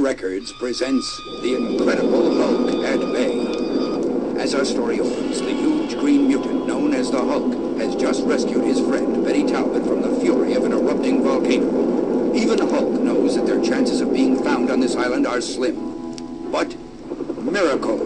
Records presents The Incredible Hulk at Bay. As our story opens, the huge green mutant known as the Hulk has just rescued his friend Betty Talbot from the fury of an erupting volcano. Even Hulk knows that their chances of being found on this island are slim. But miracle.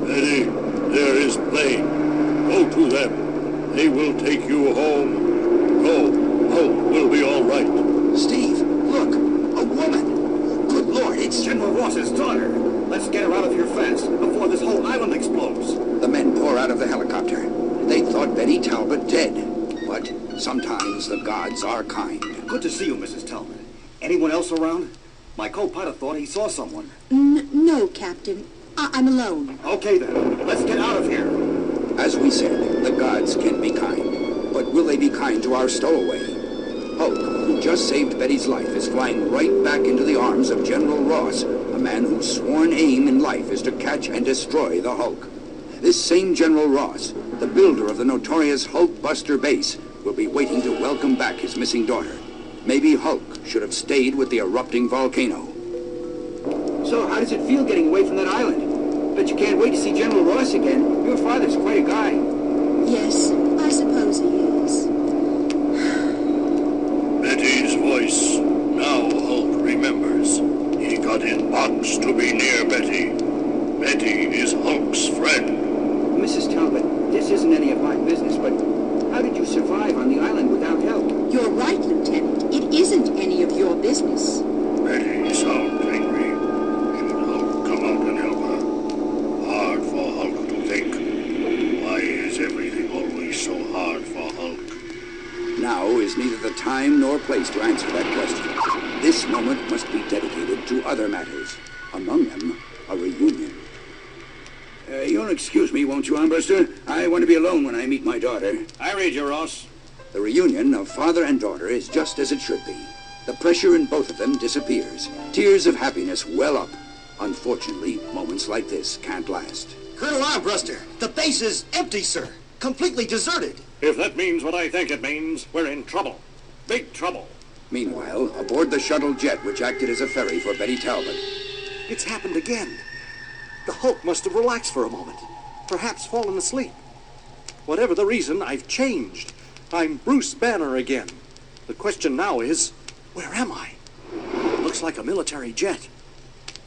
Betty, there is plane. Go to them. They will take you home. Go. Hulk will be all right. Steve, look, a woman. Good Lord, it's General Ross's daughter. Let's get her out of here fast, before this whole island explodes. The men pour out of the helicopter. They thought Betty Talbot dead. But sometimes the gods are kind. Good to see you, Mrs. Talbot. Anyone else around? My co-pilot thought he saw someone. No, Captain. I'm alone. Okay, then. Let's get out of here. As we said, the gods can be kind. But will they be kind to our stowaway? Hulk, who just saved Betty's life, is flying right back into the arms of General Ross, a man whose sworn aim in life is to catch and destroy the Hulk. This same General Ross, the builder of the notorious Hulkbuster base, will be waiting to welcome back his missing daughter. Maybe Hulk should have stayed with the erupting volcano. So, how does it feel getting away from that island? Bet you can't wait to see General Ross again. Your father's quite a guy. Yes, I suppose he is. Betty's voice. Now Hulk remembers. He got in box to be near Betty. Betty is Hulk's friend. Mrs. Talbot, this isn't any of my business, but how did you survive on the island without help? You're right, Lieutenant. It isn't any of your business. Betty sounds angry. Should Hulk come out and help her? Hard for Hulk to think. Why is everything always so hard for Hulk? Now is neither the time nor place to answer that question. This moment must be dedicated to other matters. Among them, a reunion. You'll excuse me, won't you, Armbruster? I want to be alone when I meet my daughter. I read you, Ross. The reunion of father and daughter is just as it should be. The pressure in both of them disappears. Tears of happiness well up. Unfortunately, moments like this can't last. Colonel Armbruster, the base is empty, sir. Completely deserted. If that means what I think it means, we're in trouble. Big trouble. Meanwhile, aboard the shuttle jet which acted as a ferry for Betty Talbot. It's happened again. The Hulk must have relaxed for a moment. Perhaps fallen asleep. Whatever the reason, I've changed. I'm Bruce Banner again. The question now is, where am I? Looks like a military jet.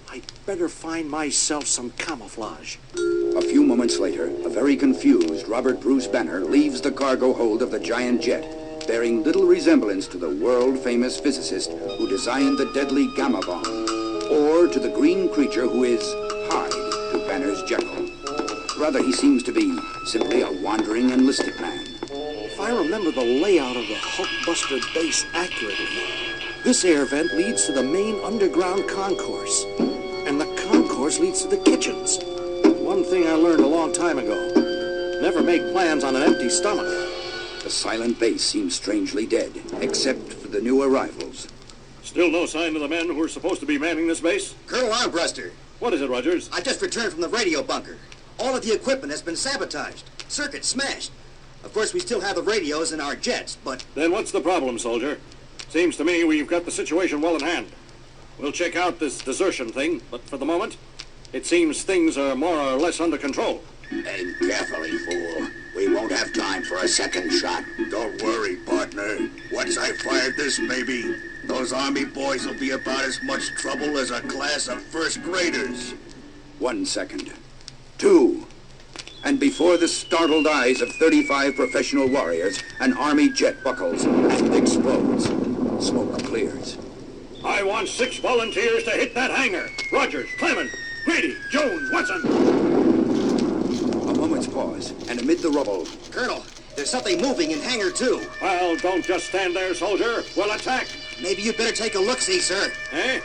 I'd better find myself some camouflage. A few moments later, a very confused Robert Bruce Banner leaves the cargo hold of the giant jet, bearing little resemblance to the world-famous physicist who designed the deadly gamma bomb, or to the green creature who is Hyde to Banner's Jekyll. Rather, he seems to be simply a wandering enlisted man. If I remember the layout of the Hulkbuster base accurately, this air vent leads to the main underground concourse, and the concourse leads to the kitchens. One thing I learned a long time ago, never make plans on an empty stomach. The silent base seems strangely dead, except for the new arrivals. Still no sign of the men who are supposed to be manning this base? Colonel Armbruster, What is it, Rogers? I just returned from the radio bunker. All of the equipment has been sabotaged, circuits smashed. Of course, we still have the radios in our jets, but... Then what's the problem, soldier? Seems to me we've got the situation well in hand. We'll check out this desertion thing, but for the moment, it seems things are more or less under control. Aim carefully, fool. We won't have time for a second shot. Don't worry, partner. Once I fire this baby, those Army boys will be about as much trouble as a class of first graders. 1 second. 2. And before the startled eyes of 35 professional warriors, an Army jet buckles and explodes. Smoke clears. I want 6 volunteers to hit that hangar. Rogers, Clement, Grady, Jones, Watson. A moment's pause, and amid the rubble, Colonel, there's something moving in Hangar 2. Well, don't just stand there, soldier. We'll attack. Maybe you'd better take a look-see, sir. Eh?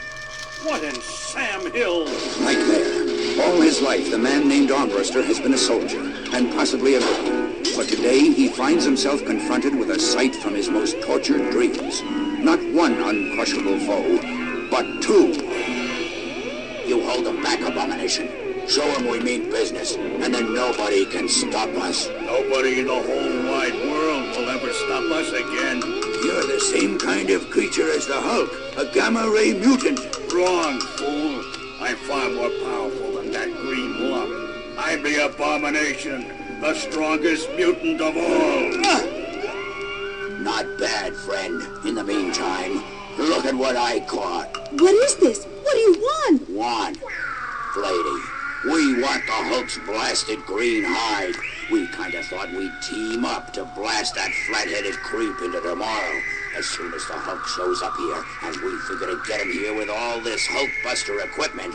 What in Sam Hill? right there. All his life, the man named Armbruster has been a soldier, and possibly a good. But today, he finds himself confronted with a sight from his most tortured dreams. Not one uncrushable foe, but 2. You hold them back, Abomination. Show them we mean business, and then nobody can stop us. Nobody in the whole wide world will ever stop us again. You're the same kind of creature as the Hulk, a gamma-ray mutant. Wrong, fool. I'm far more powerful than that green lump. I'm the Abomination, the strongest mutant of all. Not bad, friend. In the meantime, look at what I caught. What is this? What do you want? Want. Lady, we want the Hulk's blasted green hide. We kinda thought we'd team up to blast that flat-headed creep into tomorrow. As soon as the Hulk shows up here, and we figure to get him here with all this Hulkbuster equipment,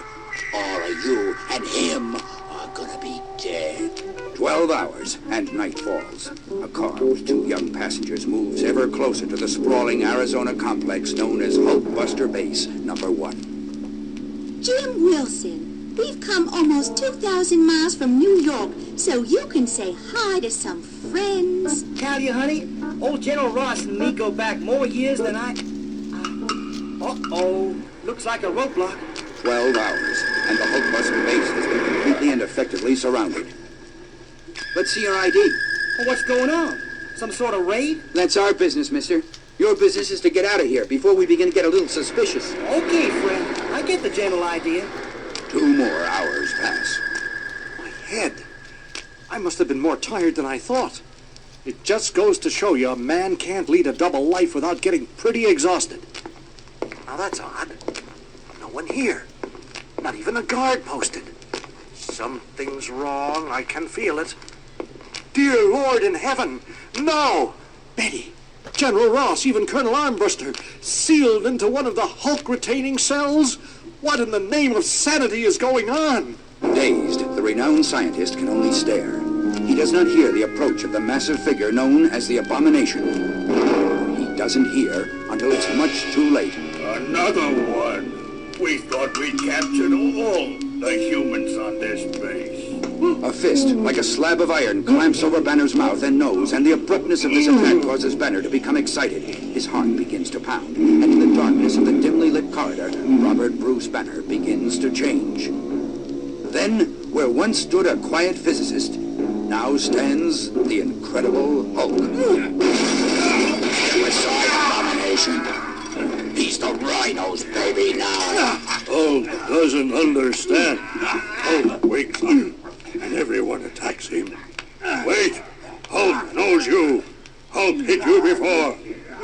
all of you and him are gonna be dead. 12 hours, and night falls. A car with 2 young passengers moves ever closer to the sprawling Arizona complex known as Hulkbuster Base Number 1. Jim Wilson, we've come almost 2,000 miles from New York so you can say hi to some friends. Talia, honey, old General Ross and me go back more years than I... Uh-oh. Looks like a roadblock. 12 hours, and the Hulkbuster Base has been completely and effectively surrounded. Let's see your ID. Well, what's going on? Some sort of raid? That's our business, mister. Your business is to get out of here before we begin to get a little suspicious. Okay, friend. I get the general idea. 2 more hours pass. My head. I must have been more tired than I thought. It just goes to show you a man can't lead a double life without getting pretty exhausted. Now that's odd. No one here. Not even a guard posted. Something's wrong. I can feel it. Dear Lord in heaven, no! Betty, General Ross, even Colonel Armbruster, sealed into one of the Hulk-retaining cells? What in the name of sanity is going on? Dazed, the renowned scientist can only stare. He does not hear the approach of the massive figure known as the Abomination. He doesn't hear until it's much too late. Another one. We thought we'd captured all the humans on this base. A fist, like a slab of iron, clamps over Banner's mouth and nose, and the abruptness of this attack causes Banner to become excited. His heart begins to pound, and in the darkness of the dimly lit corridor, Robert Bruce Banner begins to change. Then, where once stood a quiet physicist, now stands the Incredible Hulk. Step aside, Abomination. He's the Rhino's baby now. Hulk doesn't understand. Hulk wakes up, and everyone attacks him. Wait! Hulk knows you. Hulk hit you before.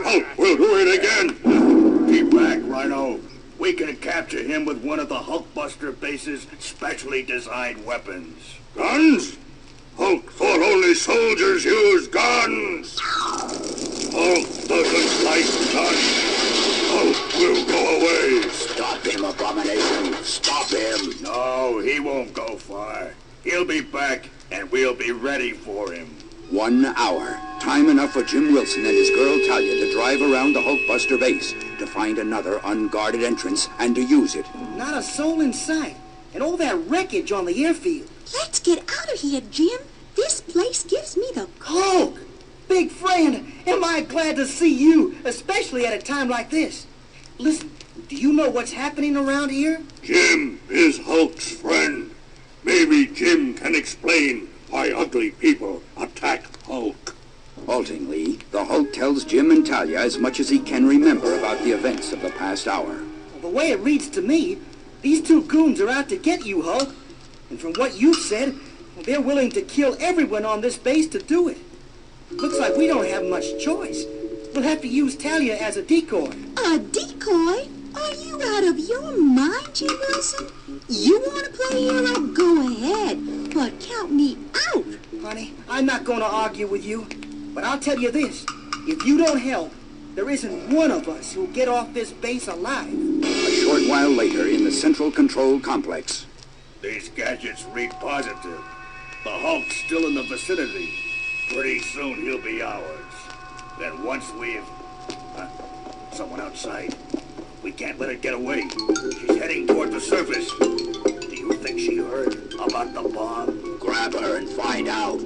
Hulk will do it again. Keep back, Rhino. We can capture him with one of the Hulkbuster base's specially designed weapons. Guns? Hulk thought only soldiers used guns. Hulk doesn't like guns. Hulk will go away. Stop him, Abomination. Stop him. No, he won't go far. He'll be back, and we'll be ready for him. 1 hour. Time enough for Jim Wilson and his girl Talia to drive around the Hulkbuster base, to find another unguarded entrance, and to use it. Not a soul in sight. And all that wreckage on the airfield. Let's get out of here, Jim. This place gives me the... Hulk! Big friend, am I glad to see you, especially at a time like this. Listen, do you know what's happening around here? Jim is Hulk's friend. Maybe Jim can explain why ugly people attack Hulk. Haltingly, the Hulk tells Jim and Talia as much as he can remember about the events of the past hour. Well, the way it reads to me, these 2 goons are out to get you, Hulk. And from what you've said, they're willing to kill everyone on this base to do it. Looks like we don't have much choice. We'll have to use Talia as a decoy. A decoy? Are you out of your mind, Jim Wilson? You want to play hero? Go ahead, but count me out. Honey, I'm not going to argue with you, but I'll tell you this. If you don't help, there isn't one of us who'll get off this base alive. A short while later, in the Central Control Complex. These gadgets read positive. The Hulk's still in the vicinity. Pretty soon he'll be ours. Then once we've... someone outside. We can't let her get away. She's heading toward the surface. Do you think she heard about the bomb? Grab her and find out.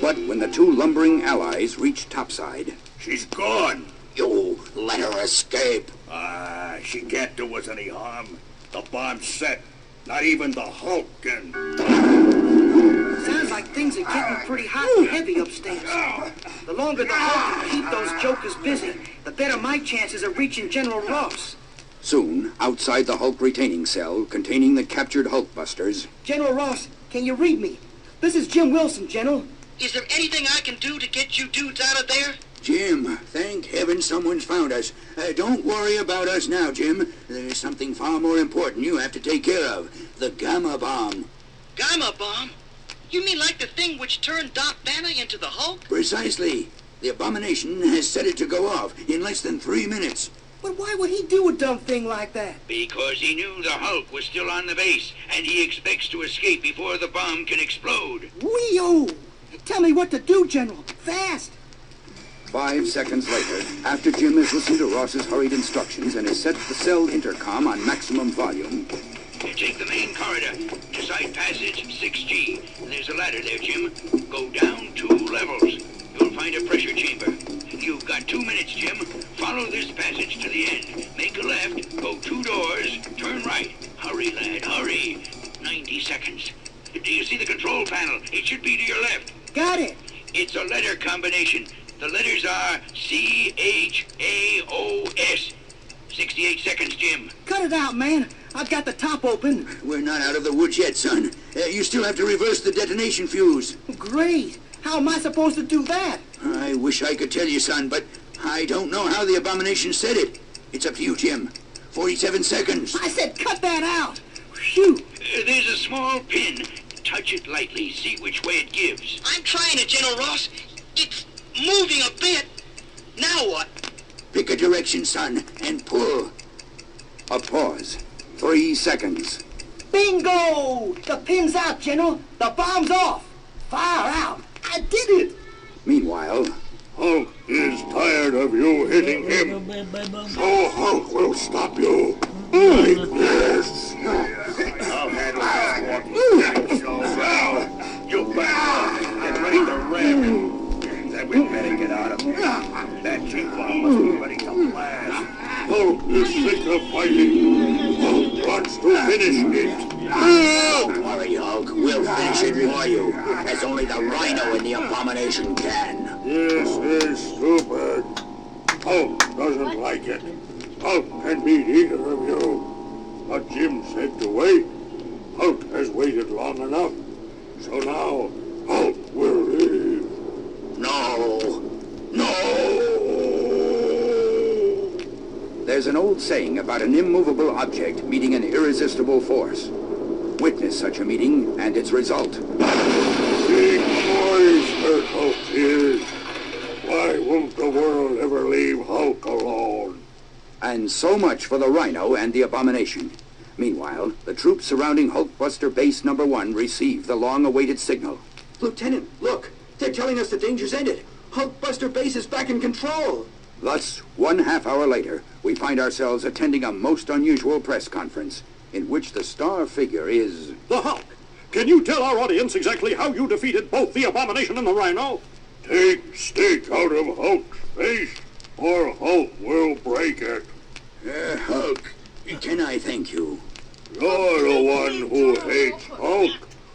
But when the 2 lumbering allies reach topside... She's gone. You let her escape. She can't do us any harm. The bomb's set. Not even the Hulk can... Sounds like things are getting pretty hot and heavy upstairs. The longer the Hulk can keep those jokers busy, the better my chances of reaching General Ross. Soon, outside the Hulk retaining cell containing the captured Hulkbusters, General Ross, can you read me? This is Jim Wilson, General. Is there anything I can do to get you dudes out of there? Jim, thank heaven someone's found us. Don't worry about us now, Jim. There's something far more important you have to take care of. The Gamma Bomb. Gamma bomb? You mean like the thing which turned Doc Banner into the Hulk? Precisely. The Abomination has set it to go off in less than 3 minutes. But why would he do a dumb thing like that? Because he knew the Hulk was still on the base, and he expects to escape before the bomb can explode. Wee-oh! Tell me what to do, General. Fast! 5 seconds later, after Jim has listened to Ross's hurried instructions and has set the cell intercom on maximum volume, You take the main corridor to side passage 6G. There's a ladder there, Jim. Go down 2 levels. You'll find a pressure chamber. You've got 2 minutes, Jim. Follow this passage to the end. Make a left, go 2 doors, turn right. Hurry, lad, hurry. 90 seconds. Do you see the control panel? It should be to your left. Got it! It's a letter combination. The letters are C-H-A-O-S. 68 seconds, Jim. Cut it out, man. I've got the top open. we're not out of the woods yet, son. You still have to reverse the detonation fuse. Great. How am I supposed to do that? I wish I could tell you, son, but I don't know how the Abomination said it. It's up to you, Jim. 47 seconds. I said cut that out. Shoot. There's a small pin. Touch it lightly. See which way it gives. I'm trying it, General Ross. It's moving a bit. Now what? Pick a direction, son, and pull. A pause. 3 seconds. Bingo! The pin's out, General. The bomb's off. Fire out. I did it. Meanwhile, Hulk is tired of you hitting him. So Hulk will stop you. Like this. I'll handle this one. Now, you better get ready to ram. Then we better get out of here. That G-bomb must be ready to blast. Hulk is sick of fighting. Hulk wants to finish it. Don't worry, Hulk. We'll finish it for you, as only the Rhino and the Abomination can. This is stupid. Hulk doesn't like it. Hulk can beat either of you. But Jim said to wait. Hulk has waited long enough. So now, Hulk will leave. No. No. there's an old saying about an immovable object meeting an irresistible force. Witness such a meeting and its result. Big boys hurt Hulk's ears. Why won't the world ever leave Hulk alone? And so much for the Rhino and the Abomination. Meanwhile, the troops surrounding Hulkbuster Base Number 1 receive the long-awaited signal. Lieutenant, look! They're telling us the danger's ended. Hulkbuster Base is back in control. Thus, 1/2 hour later, we find ourselves attending a most unusual press conference, in which the star figure is... The Hulk! Can you tell our audience exactly how you defeated both the Abomination and the Rhino? Take stick out of Hulk's face, or Hulk will break it. Hulk, can I thank you? You're the one who hates Hulk,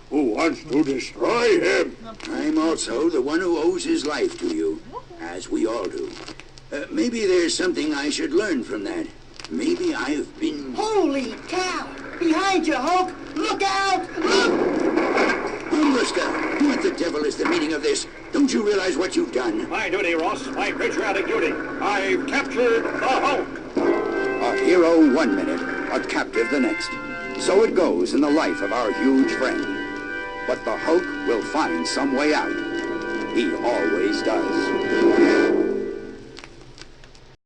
who wants to destroy him. I'm also the one who owes his life to you, as we all do. Maybe there's something I should learn from that. Maybe I've been... Holy cow! Behind you, Hulk! Look out! Look! Umbrusca, what the devil is the meaning of this? Don't you realize what you've done? My duty, Ross. My patriotic duty. I've captured the Hulk. A hero 1 minute, a captive the next. So it goes in the life of our huge friend. But the Hulk will find some way out. He always does.